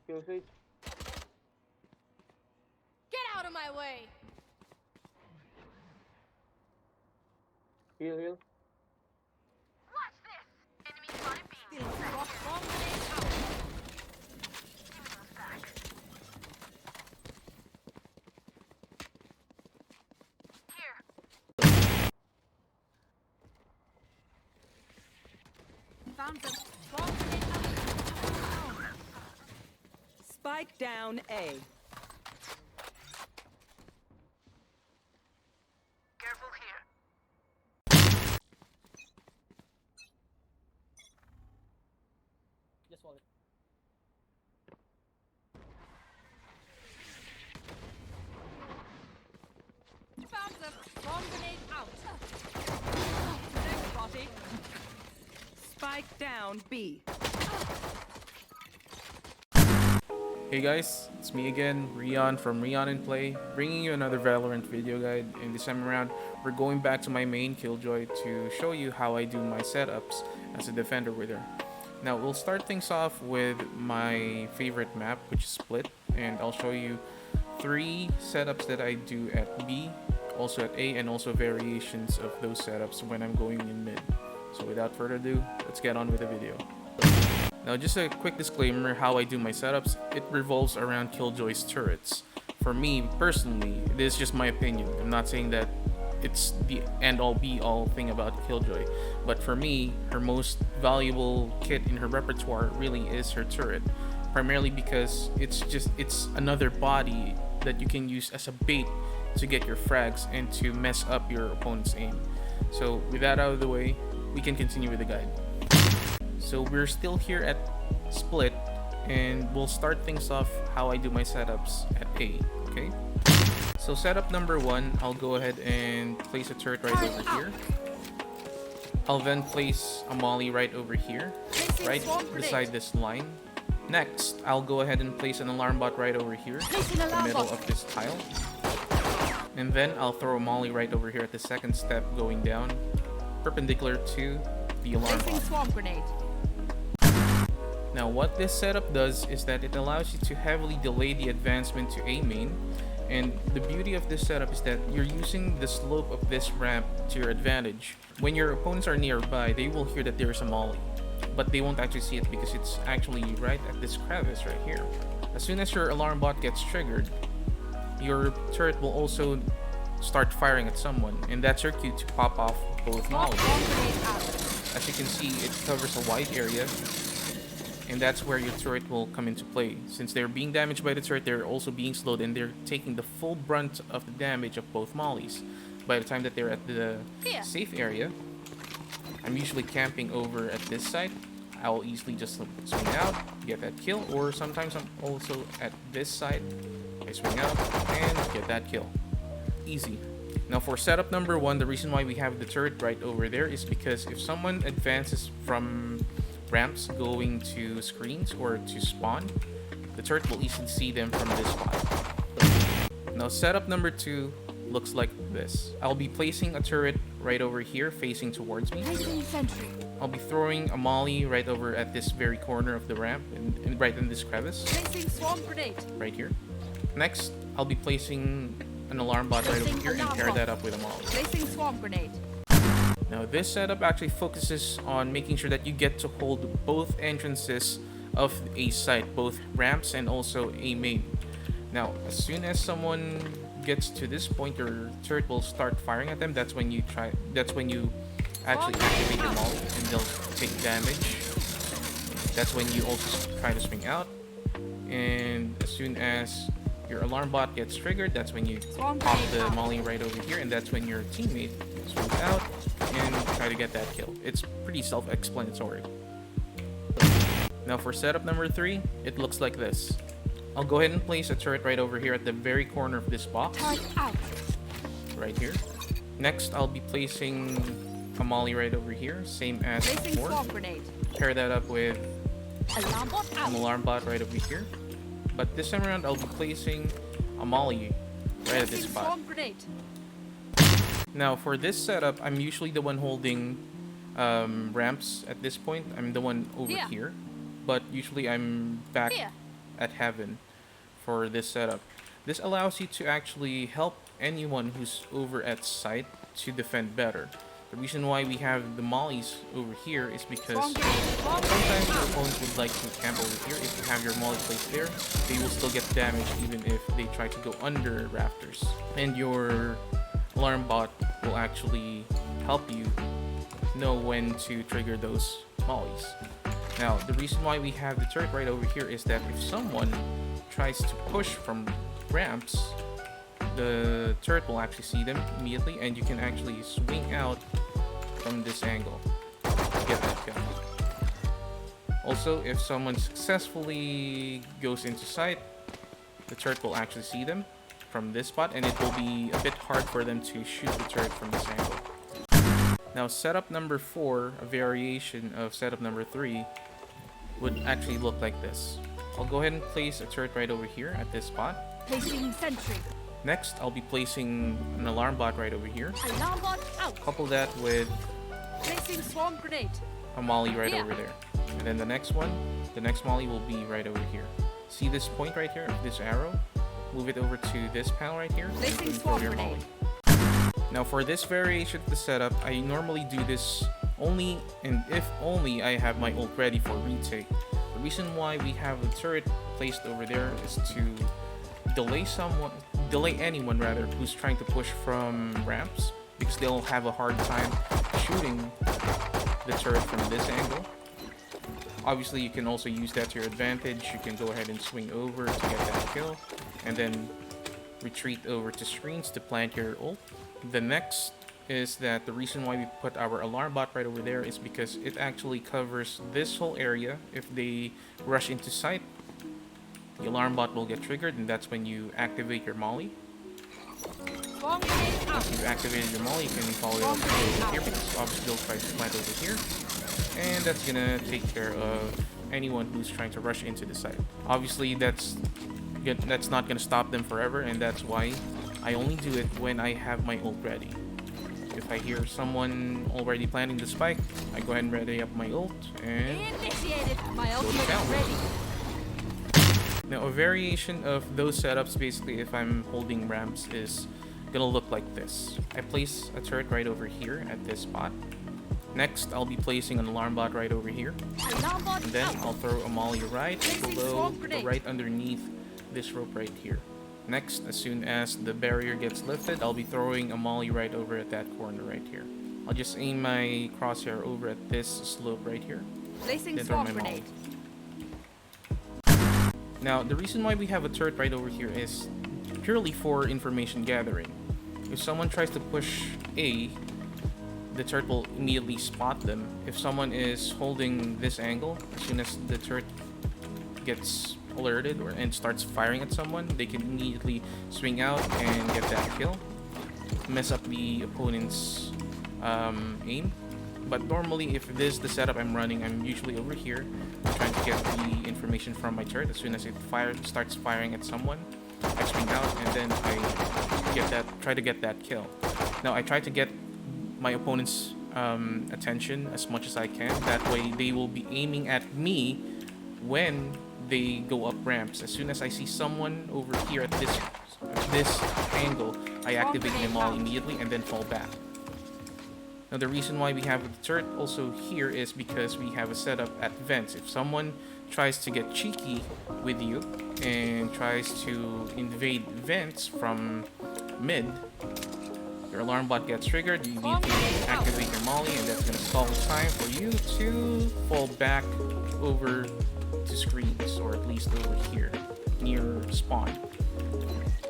Kill switch. Get out of my way! Heal, heal. Watch this! Enemy spotted B. Still drop bomb grenade out. Give me those back. Here. Found them. Bomb grenade out. Spike down A. Careful here. Just wallet. Found them. Bomb grenade out. Thanks, Rotty. Spike down B. Hey guys, it's me again, Rion from Rion in Play, bringing you another Valorant video guide. In this time around, we're going back to my main Killjoy to show you how I do my setups as a defender with her. Now, we'll start things off with my favorite map, which is Split, and I'll show you 3 setups that I do at B, also at A, and also variations of those setups when I'm going in mid. So without further ado, let's get on with the video. Now, just a quick disclaimer, how I do my setups, it revolves around Killjoy's turrets. For me, personally, it is just my opinion. I'm not saying that it's the end-all be-all thing about Killjoy, but for me, her most valuable kit in her repertoire really is her turret. Primarily because it's another body that you can use as a bait to get your frags and to mess up your opponent's aim. So with that out of the way, we can continue with the guide. So we're still here at Split, and we'll start things off how I do my setups at A, okay? So setup number 1, I'll go ahead and place a turret right over here. I'll then place a molly right over here, right beside this line. Next, I'll go ahead and place an alarm bot right over here, in the middle of this tile. And then I'll throw a molly right over here at the second step going down, perpendicular to the alarm bot. Swamp grenade. Now what this setup does is that it allows you to heavily delay the advancement to A main, and the beauty of this setup is that you're using the slope of this ramp to your advantage. When your opponents are nearby, they will hear that there's a molly, but they won't actually see it because it's actually right at this crevice right here. As soon as your alarm bot gets triggered, your turret will also start firing at someone, and that's your cue to pop off both mollies. As you can see, it covers a wide area, and that's where your turret will come into play. Since they're being damaged by the turret, they're also being slowed, and they're taking the full brunt of the damage of both mollies. By the time that they're at the safe area, I'm usually camping over at this side. I'll easily just swing out, get that kill, or sometimes I'm also at this side. I swing out and get that kill. Easy. Now for setup number 1, the reason why we have the turret right over there is because if someone advances from ramps going to screens or to spawn, the turret will easily see them from this spot. Now setup number 2 looks like this. I'll be placing a turret right over here facing towards me. I'll be throwing a molly right over at this very corner of the ramp and right in this crevice. Swamp grenade. Right here. Next, I'll be placing an alarm bot right over here and pair that up with a molly. Placing swamp grenade. Now this setup actually focuses on making sure that you get to hold both entrances of a site, both ramps and also a main. Now as soon as someone gets to this point, your turret will start firing at them. That's when you actually activate your molly and they'll take damage. That's when you also try to swing out. And as soon as your alarm bot gets triggered, that's when you pop the molly right over here, and that's when your teammate swings out and try to get that kill. It's pretty self-explanatory. Now for setup number 3, it looks like this. I'll go ahead and place a turret right over here at the very corner of this box. Right here. Next, I'll be placing a molly right over here, same as before. Pair that up with an alarm bot right over here. But this time around, I'll be placing a molly right at this spot. Now for this setup, I'm usually the one holding ramps at this point. I'm the one over here, but usually I'm back at heaven for this setup. This allows you to actually help anyone who's over at site to defend better. The reason why we have the mollies over here is because Bomb grenade. Bomb sometimes grenade your out. opponent would like to camp over here. If you have your molly placed there, they will still get damaged even if they try to go under rafters. And your alarm bot will actually help you know when to trigger those mollies. Now, the reason why we have the turret right over here is that if someone tries to push from ramps, the turret will actually see them immediately, and you can actually swing out from this angle to get that kill. Also, if someone successfully goes into sight, the turret will actually see them from this spot, and it will be a bit hard for them to shoot the turret from this angle. Now, setup number 4, a variation of setup number 3, would actually look like this. I'll go ahead and place a turret right over here at this spot. Placing sentry. Next, I'll be placing an alarm bot right over here. Alarm bot out. Couple that with Placing swarm grenade. a molly right Yeah. over there. And then the next molly will be right over here. See this point right here, this arrow? Move it over to this panel right here. Placing and throw swarm your grenade. molly. Now for this variation of the setup, I normally do this only and if only I have my ult ready for retake. The reason why we have the turret placed over there is to delay anyone rather who's trying to push from ramps, because they'll have a hard time shooting the turret from this angle. Obviously, you can also use that to your advantage. You can go ahead and swing over to get that kill, and then retreat over to screens to plant your ult. The next is that the reason why we put our alarm bot right over there is because it actually covers this whole area. If they rush into sight, the alarm bot will get triggered, and that's when you activate your molly. Swarm grenade out. If you've activated your molly, you can follow it over here, because obviously they'll try to plant over here. And that's gonna take care of anyone who's trying to rush into the site. Obviously, that's not gonna stop them forever, and that's why I only do it when I have my ult ready. If I hear someone already planning the spike, I go ahead and ready up my ult and Initiated. My ultimate down. is ready. now a variation of those setups, basically if I'm holding ramps, is gonna look like this. I place a turret right over here at this spot. Next, I'll be placing an alarm bot right over here. Alarm bot And then out. I'll throw a molly right Placing below, swarm grenade. right underneath this rope right here. Next, as soon as the barrier gets lifted, I'll be throwing a molly right over at that corner right here. I'll just aim my crosshair over at this slope right here. Placing Then throw swarm my molly. grenade. Now, the reason why we have a turret right over here is purely for information gathering. If someone tries to push A, the turret will immediately spot them. If someone is holding this angle, as soon as the turret gets alerted and starts firing at someone, they can immediately swing out and get that kill, mess up the opponent's aim. But normally, if this is the setup I'm running, I'm usually over here trying to get the information from my turret. As soon as it starts firing at someone, I swing out and then I try to get that kill. Now I try to get my opponent's attention as much as I can. That way they will be aiming at me when they go up ramps. As soon as I see someone over here at this angle, I activate my molly immediately and then fall back. Now the reason why we have the turret also here is because we have a setup at vents. If someone tries to get cheeky with you and tries to invade vents from mid, your alarm bot gets triggered, you need to activate your molly, and that's going to stall the time for you to fall back over to screens, or at least over here, near spawn.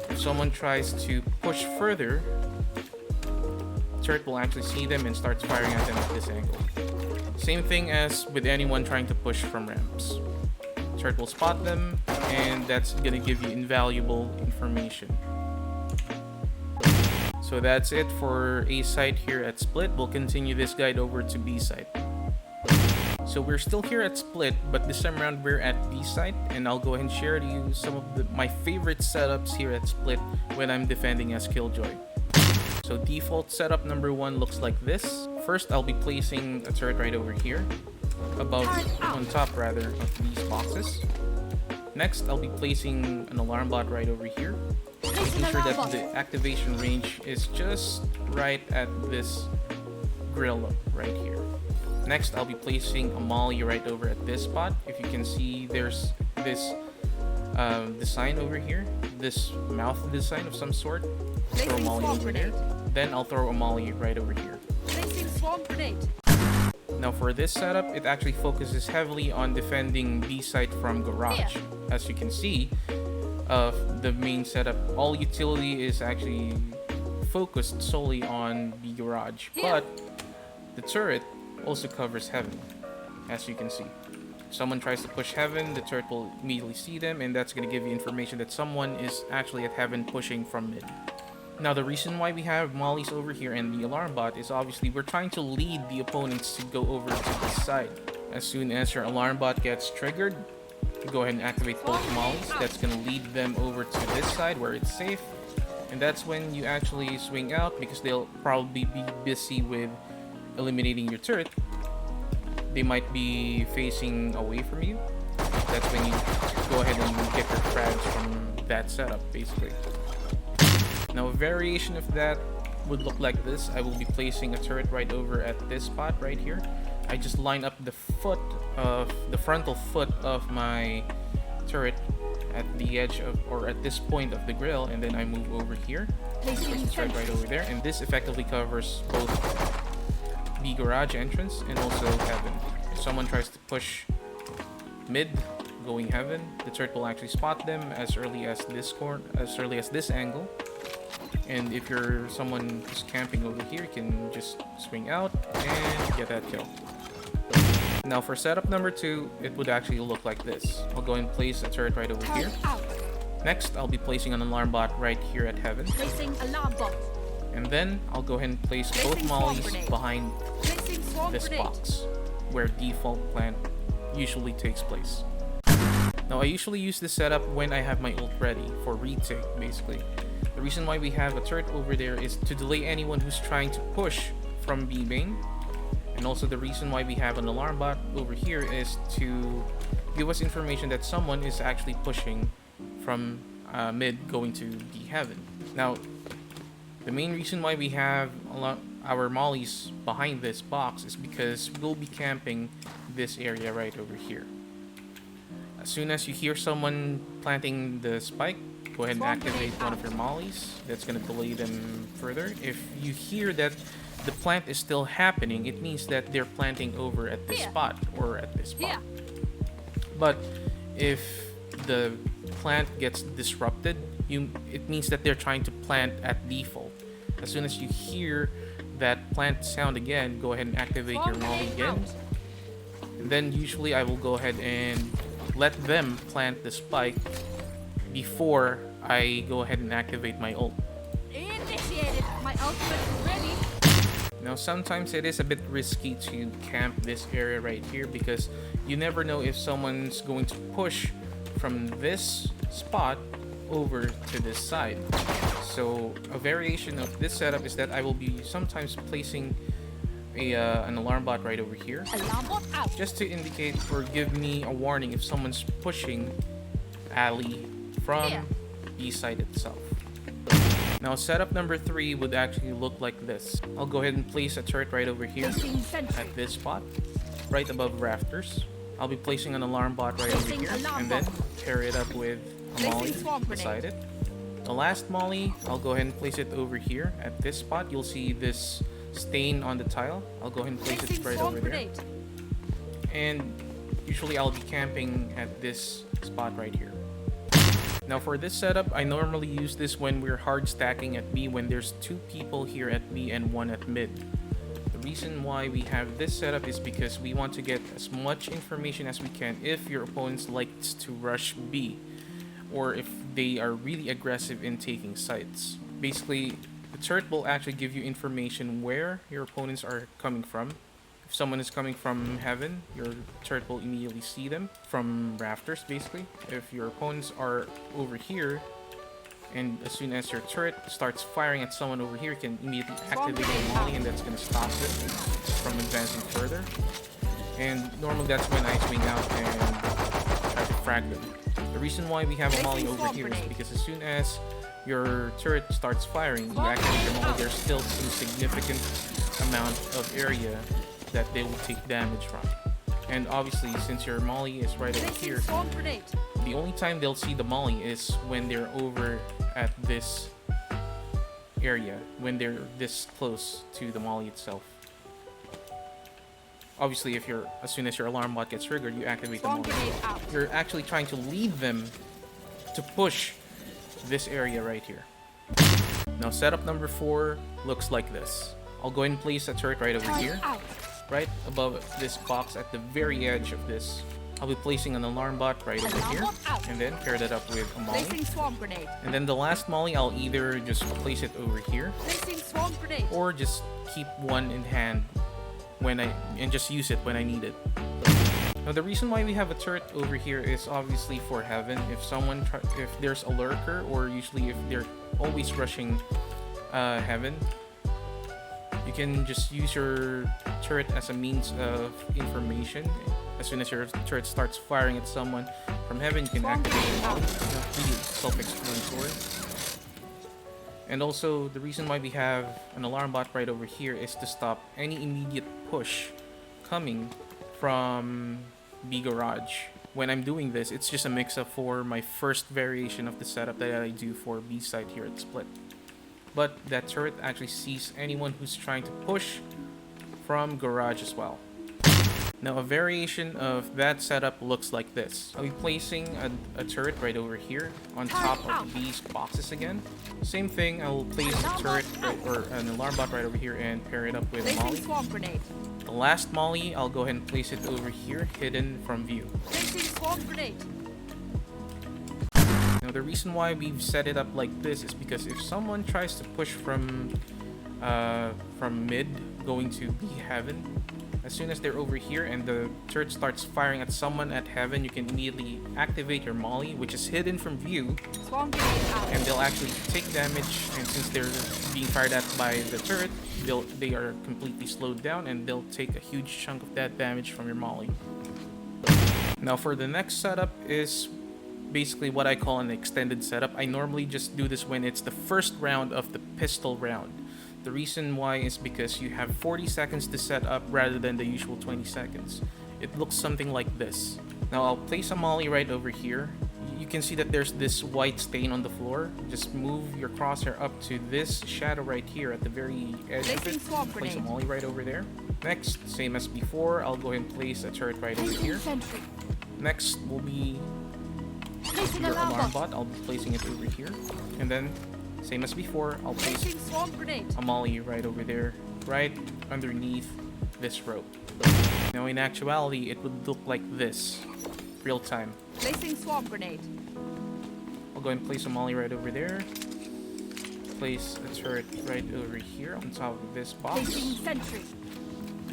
If someone tries to push further, turret will actually see them and starts firing at them at this angle. Same thing as with anyone trying to push from ramps. Turret will spot them, and that's going to give you invaluable information. So that's it for A site here at Split. We'll continue this guide over to B site. So we're still here at Split, but this time around we're at B site, and I'll go ahead and share to you some of my favorite setups here at Split when I'm defending as Killjoy. So default setup number 1 looks like this. First, I'll be placing a turret right over here, on top rather, of these boxes. Next, I'll be placing an alarm bot right over here, making sure that the activation range is just right at this grill right here. Next, I'll be placing a molly right over at this spot. If you can see, there's this design over here, this mouth design of some sort. Throw a molly over there. Then I'll throw a molly right over here. Placing swarm grenade. Now for this setup, it actually focuses heavily on defending B site from garage. As you can see, the main setup, all utility is actually focused solely on B garage, but the turret also covers heaven, as you can see. If someone tries to push heaven, the turret will immediately see them, and that's going to give you information that someone is actually at heaven pushing from mid. Now the reason why we have mollies over here and the alarm bot is obviously we're trying to lead the opponents to go over to this side. As soon as your alarm bot gets triggered, you go ahead and activate both mollies. That's going to lead them over to this side where it's safe. And that's when you actually swing out, because they'll probably be busy with eliminating your turret. They might be facing away from you. That's when you go ahead and get your frags from that setup, basically. Now a variation of that would look like this. I will be placing a turret right over at this spot right here. I just line up the frontal foot of my turret at the edge of, or at this point of the grill, and then I move over here. Place the turret right over there, and this effectively covers both the garage entrance and also heaven. If someone tries to push mid going heaven, the turret will actually spot them as early as this angle. And if you're someone who's camping over here, you can just swing out and get that kill. Now for setup number 2, it would actually look like this. I'll go and place a turret right over here. Next, I'll be placing an alarm bot right here at heaven. Placing alarm bot. And then I'll go ahead and place both mollies behind this box where default plant usually takes place. Now I usually use this setup when I have my ult ready for retake, basically. The reason why we have a turret over there is to delay anyone who's trying to push from B main. And also the reason why we have an alarm bot over here is to give us information that someone is actually pushing from mid going to D heaven. Now, the main reason why we have our mollies behind this box is because we'll be camping this area right over here. As soon as you hear someone planting the spike, go ahead and activate one of your mollies. That's going to delay them further. If you hear that the plant is still happening, it means that they're planting over at this spot or at this spot. But if the plant gets disrupted, it means that they're trying to plant at default. As soon as you hear that plant sound again, go ahead and activate your molly again. And then usually I will go ahead and let them plant the spike before I go ahead and activate my ult. Initiated. My ultimate is ready. Now sometimes it is a bit risky to camp this area right here because you never know if someone's going to push from this spot over to this side. So a variation of this setup is that I will be sometimes placing an alarm bot right over here, Alarm bot out. just to indicate or give me a warning if someone's pushing alley from B side itself. Now setup number 3 would actually look like this. I'll go ahead and place a turret right over here at this spot, right above rafters. I'll be placing an alarm bot right over here and then pair it up with a molly beside it. The last molly, I'll go ahead and place it over here at this spot. You'll see this stain on the tile. I'll go ahead and place it right over there. And usually I'll be camping at this spot right here. Now for this setup, I normally use this when we're hard stacking at B, when there's 2 people here at B and 1 at mid. The reason why we have this setup is because we want to get as much information as we can if your opponent likes to rush B, or if they are really aggressive in taking sites. Basically, the turret will actually give you information where your opponents are coming from. If someone is coming from heaven, your turret will immediately see them from rafters, basically. If your opponents are over here, and as soon as your turret starts firing at someone over here, you can immediately activate a molly, and that's going to stop it from advancing further. And normally that's when I swing out and try to frag them. The reason why we have a molly over here is because as soon as your turret starts firing, you activate your molly, there's still some significant amount of area that they will take damage from. And obviously, since your molly is right over Placing here, swarm grenade. the only time they'll see the molly is when they're over at this area, when they're this close to the molly itself. Obviously, as soon as your alarm bot gets triggered, you activate the Swarm molly. grenade out. You're actually trying to lead them to push this area right here. Now, setup number 4 looks like this. I'll go ahead and place a turret right over here, Out. right above this box at the very edge of this. I'll be placing an alarm bot right over here, and then pair that up with a molly. Placing swarm grenade. And then the last molly, I'll either just place it over here, Placing swarm grenade. or just keep one in hand and just use it when I need it. Now, the reason why we have a turret over here is obviously for heaven. If there's a lurker, or usually if they're always rushing heaven, you can just use your turret as a means of information. As soon as your turret starts firing at someone from heaven, you can activate it. Really self-explanatory. And also, the reason why we have an alarm bot right over here is to stop any immediate push coming from B garage. When I'm doing this, it's just a mix-up for my first variation of the setup that I do for B side here at Split. But that turret actually sees anyone who's trying to push from garage as well. Now, a variation of that setup looks like this. I'll be placing a turret right over here on top of these boxes again. Same thing, I'll place a turret or an alarm bot right over here and pair it up with a molly. Placing swarm grenade. The last molly, I'll go ahead and place it over here, hidden from view. Placing swarm grenade. Now, the reason why we've set it up like this is because if someone tries to push from mid going to B heaven, as soon as they're over here and the turret starts firing at someone at heaven, you can immediately activate your molly, which is hidden from view, Swarm grenade out. and they'll actually take damage. And since they're being fired at by the turret, they are completely slowed down, and they'll take a huge chunk of that damage from your molly. Now, for the next setup is basically what I call an extended setup. I normally just do this when it's the first round of the pistol round. The reason why is because you have 40 seconds to set up rather than the usual 20 seconds. It looks something like this. Now, I'll place a molly right over here. You can see that there's this white stain on the floor. Just move your crosshair up to this shadow right here at the very edge of Placing it. swarm Place a grenade. molly right over there. Next, same as before, I'll go ahead and place a turret right over here. Sentry. Next will be Placing your alarm alarm bot. bot. I'll be placing it over here. And then, same as before, I'll place Placing swarm grenade. a molly right over there, right underneath this rope. Now, in actuality, it would look like this, real time. Placing swarm grenade. I'll go and place a molly right over there. Place a turret right over here on top of this box. Placing sentry.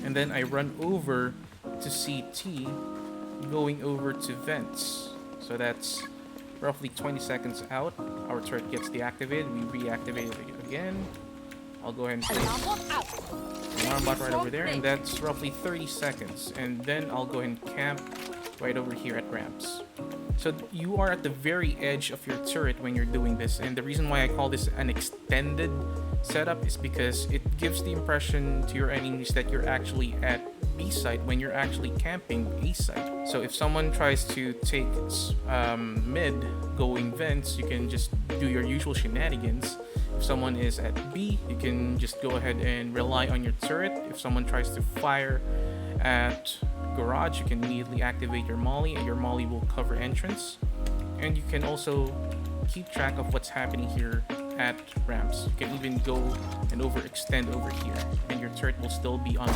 And then I run over to CT, going over to vents. So that's roughly 20 seconds out. Our turret gets deactivated. We reactivate it again. I'll go ahead and place Alarm bot out. alarm bot right over there, and that's roughly 30 seconds. And then I'll go ahead and camp right over here at ramps. So you are at the very edge of your turret when you're doing this, and the reason why I call this an extended setup is because it gives the impression to your enemies that you're actually at B site when you're actually camping A site. So if someone tries to take mid going vents, you can just do your usual shenanigans. If someone is at B, you can just go ahead and rely on your turret. If someone tries to fire at garage, you can immediately activate your molly, and your molly will cover entrance. And you can also keep track of what's happening here at ramps. You can even go and overextend over here, and your turret will still be on.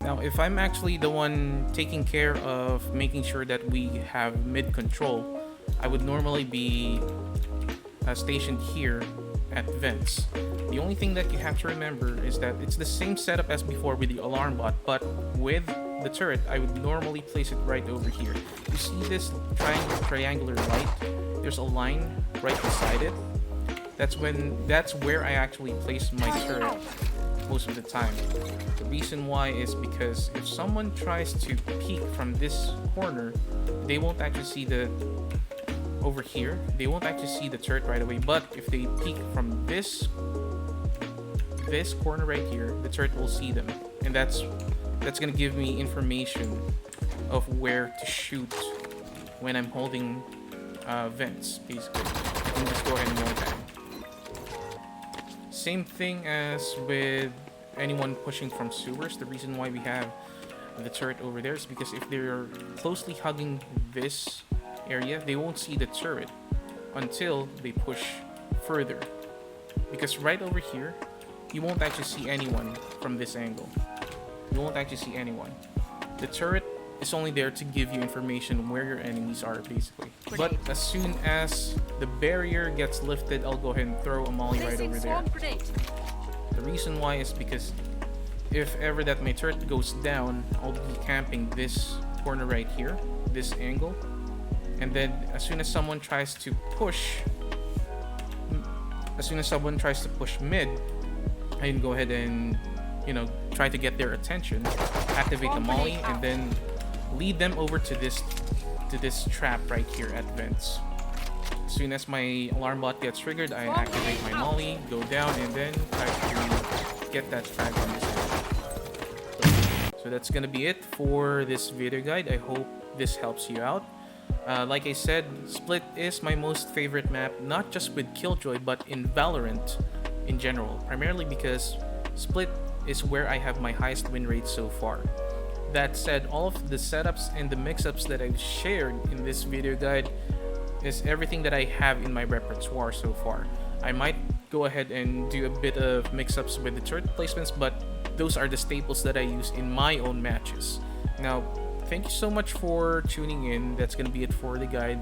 Now, if I'm actually the one taking care of making sure that we have mid control, I would normally be stationed here at vents. The only thing that you have to remember is that it's the same setup as before with the alarm bot, but with the turret, I would normally place it right over here. You see this triangular light? There's a line right beside it. That's where I actually place my turret most of the time. The reason why is because if someone tries to peek from this corner, they won't actually see the over here. They won't actually see the turret right away. But if they peek from this corner right here, the turret will see them, and that's gonna give me information of where to shoot when I'm holding vents, basically. I can just go ahead and wall bang. Same thing as with anyone pushing from sewers. The reason why we have the turret over there is because if they're closely hugging this area, they won't see the turret until they push further. Because right over here, you won't actually see anyone from this angle. You won't actually see anyone. The turret is only there to give you information where your enemies are, basically. But as soon as the barrier gets lifted, I'll go ahead and throw a molly right Placing over there. swarm grenade. The reason why is because if ever that my turret goes down, I'll be camping this corner right here, this angle. And then as soon as someone tries to push mid, I can go ahead and, you know, try to get their attention, activate the molly, and then lead them over to this trap right here at vents. As soon as my alarm bot gets triggered, I activate my molly, go down, and then try to get that frag on this end. So that's gonna be it for this video guide. I hope this helps you out. Like I said, Split is my most favorite map, not just with Killjoy, but in Valorant in general. Primarily because Split is where I have my highest win rate so far. That said, all of the setups and the mix-ups that I've shared in this video guide is everything that I have in my repertoire so far. I might go ahead and do a bit of mix-ups with the turret placements, but those are the staples that I use in my own matches. Now, thank you so much for tuning in. That's gonna be it for the guide.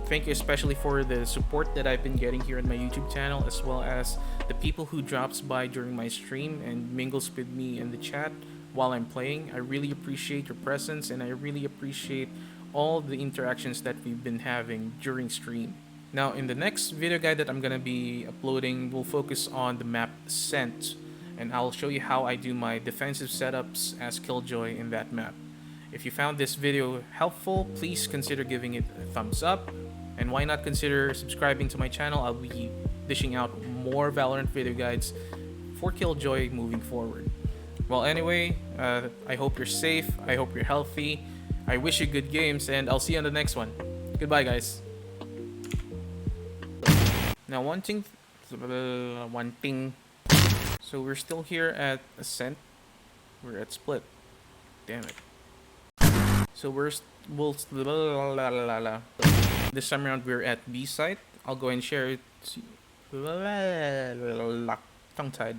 Thank you especially for the support that I've been getting here on my YouTube channel, as well as the people who drops by during my stream and mingles with me in the chat while I'm playing. I really appreciate your presence, and I really appreciate all the interactions that we've been having during stream. Now, in the next video guide that I'm gonna be uploading, we'll focus on the map Scent, and I'll show you how I do my defensive setups as Killjoy in that map. If you found this video helpful, please consider giving it a thumbs up, and why not consider subscribing to my channel. I'll be dishing out more Valorant video guides for Killjoy moving forward. Well, anyway, I hope you're safe, I hope you're healthy, I wish you good games, and I'll see you on the next one. Goodbye, guys. Now, one thing. So we're still here at Ascent. We're at Split. Damn it. So this time around we're at B site. I'll go and share it. Tongue-tied.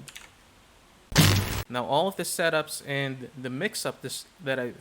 Now all of the setups and the mix-up that I